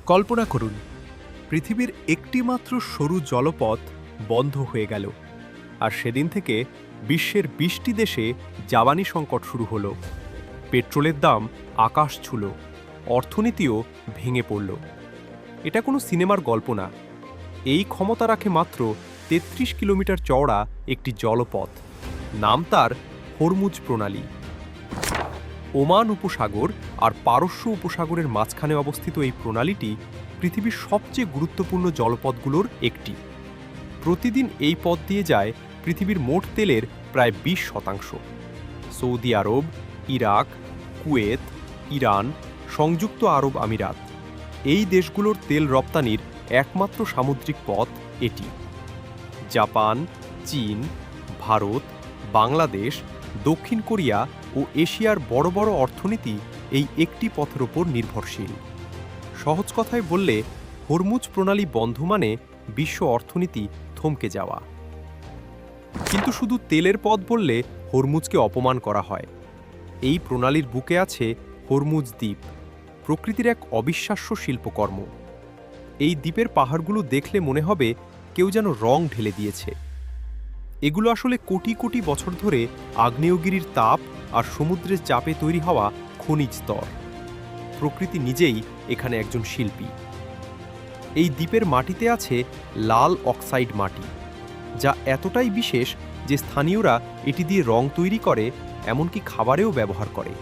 কল্পনা করুন, পৃথিবীর একটিমাত্র সরু জলপথ বন্ধ হয়ে গেল, আর সেদিন থেকে বিশ্বের ২০টি দেশে জ্বালানি সংকট শুরু হলো। পেট্রোলের দাম আকাশ ছুঁল, অর্থনীতিও ভেঙে পড়ল। এটা কোনো সিনেমার গল্প না। এই ক্ষমতা রাখে মাত্র ৩৩ কিলোমিটার চওড়া একটি জলপথ। নাম তার হরমুজ প্রণালী। ওমান উপসাগর আর পারস্য উপসাগরের মাঝখানে অবস্থিত এই প্রণালীটি পৃথিবীর সবচেয়ে গুরুত্বপূর্ণ জলপথগুলোর একটি। প্রতিদিন এই পথ দিয়ে যায় পৃথিবীর মোট তেলের প্রায় ২০%। সৌদি আরব, ইরাক, কুয়েত, ইরান, সংযুক্ত আরব আমিরাত এই দেশগুলোর তেল রপ্তানির একমাত্র সামুদ্রিক পথ এটি। জাপান, চীন, ভারত, বাংলাদেশ, দক্ষিণ কোরিয়া ও এশিয়ার বড় বড় অর্থনীতি এই একটি পথের ওপর নির্ভরশীল। সহজ কথায় বললে, হরমুজ প্রণালী বন্ধ মানে বিশ্ব অর্থনীতি থমকে যাওয়া। কিন্তু শুধু তেলের পথ বললে হরমুজকে অপমান করা হয়। এই প্রণালীর বুকে আছে হরমুজ দ্বীপ, প্রকৃতির এক অবিশ্বাস্য শিল্পকর্ম। এই দ্বীপের পাহাড়গুলো দেখলে মনে হবে কেউ যেন রং ঢেলে দিয়েছে। এগুলো আসলে কোটি কোটি বছর ধরে আগ্নেয়গিরির তাপ আর সমুদ্রের চাপে তৈরি হওয়া খনিজ স্তর। প্রকৃতি নিজেই এখানে একজন শিল্পী। এই দ্বীপের মাটিতে আছে লাল অক্সাইড মাটি, যা এতটাই বিশেষ যে স্থানীয়রা এটি দিয়ে রং তৈরি করে, এমনকি খাবারেও ব্যবহার করে।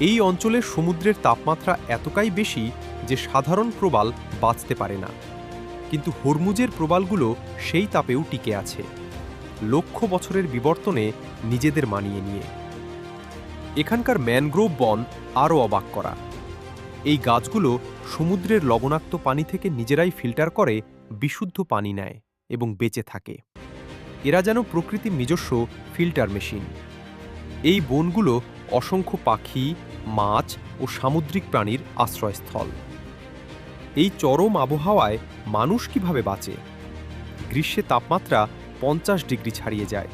এই অঞ্চলের সমুদ্রের তাপমাত্রা এতটাই বেশি যে সাধারণ প্রবাল বাঁচতে পারে না, কিন্তু হরমুজের প্রবালগুলো সেই তাপেও টিকে আছে, লক্ষ বছরের বিবর্তনে নিজেদের মানিয়ে নিয়ে। এখানকার ম্যানগ্রোভ বন আরও অবাক করা। এই গাছগুলো সমুদ্রের লবণাক্ত পানি থেকে নিজেরাই ফিল্টার করে বিশুদ্ধ পানি নেয় এবং বেঁচে থাকে। এরা যেন প্রকৃতির নিজস্ব ফিল্টার মেশিন। এই বনগুলো অসংখ্য পাখি, মাছ ও সামুদ্রিক প্রাণীর আশ্রয়স্থল। এই চরম আবহাওয়ায় মানুষ কিভাবে বাঁচে? গ্রীষ্মে তাপমাত্রা ৫০ ডিগ্রি ছাড়িয়ে যায়।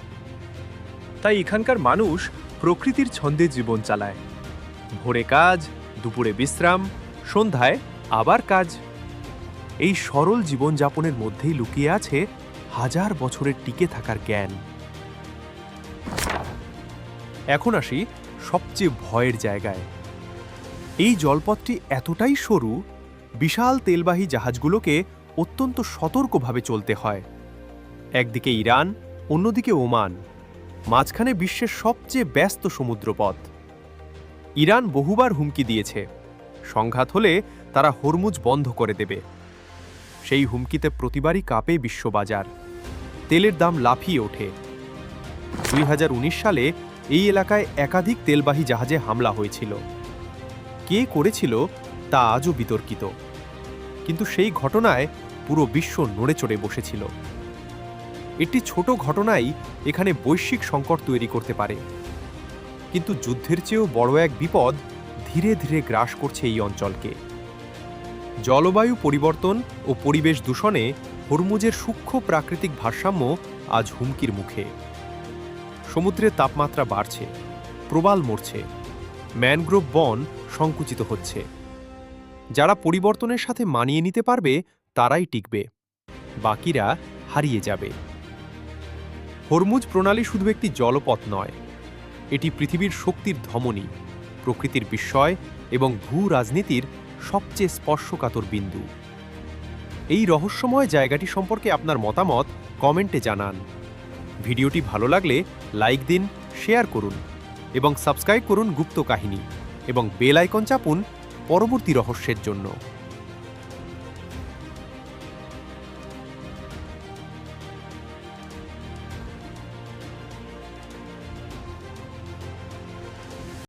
তাই এখানকার মানুষ প্রকৃতির ছন্দে জীবন চালায়। ভোরে কাজ, দুপুরে বিশ্রাম, সন্ধ্যায় আবার কাজ। এই সরল জীবনযাপনের মধ্যেই লুকিয়ে আছে হাজার বছরের টিকে থাকার জ্ঞান। এখন আসি সবচেয়ে ভয়ের জায়গায়। এই জলপথটি এতটাই সরু, বিশাল তেলবাহী জাহাজগুলোকে অত্যন্ত সতর্কভাবে চলতে হয়। একদিকে ইরান, অন্যদিকে ওমান, মাঝখানে বিশ্বের সবচেয়ে ব্যস্ত সমুদ্রপথ। ইরান বহুবার হুমকি দিয়েছে, সংঘাত হলে তারা হরমুজ বন্ধ করে দেবে। সেই হুমকিতে প্রতিবারই কাঁপে বিশ্ববাজার। তেলের দাম লাফিয়ে ওঠে। ২০১৯ সালে এই এলাকায় একাধিক তেলবাহী জাহাজে হামলা হয়েছিল। কে করেছিল তা আজও বিতর্কিত, কিন্তু সেই ঘটনায় পুরো বিশ্ব নড়েচড়ে বসেছিল। একটি ছোট ঘটনাই এখানে বৈশ্বিক সংকট তৈরি করতে পারে। কিন্তু যুদ্ধের চেয়েও বড় এক বিপদ ধীরে ধীরে গ্রাস করছে এই অঞ্চলকে। জলবায়ু পরিবর্তন ও পরিবেশ দূষণে হরমুজের সূক্ষ্ম প্রাকৃতিক ভারসাম্য আজ হুমকির মুখে। সমুদ্রের তাপমাত্রা বাড়ছে, প্রবাল মরছে, ম্যানগ্রোভ বন সংকুচিত হচ্ছে। যারা পরিবর্তনের সাথে মানিয়ে নিতে পারবে তারাই টিকবে, বাকিরা হারিয়ে যাবে। হরমুজ প্রণালী শুধু একটি জলপথ নয়, এটি পৃথিবীর শক্তির ধমনী, প্রকৃতির বিস্ময় এবং ভূ রাজনীতির সবচেয়ে স্পর্শকাতর বিন্দু। এই রহস্যময় জায়গাটি সম্পর্কে আপনার মতামত কমেন্টে জানান। ভিডিওটি ভালো লাগলে লাইক দিন, শেয়ার করুন এবং সাবস্ক্রাইব করুন গুপ্ত কাহিনী, এবং বেল আইকন চাপুন পরবর্তী রহস্যের জন্য।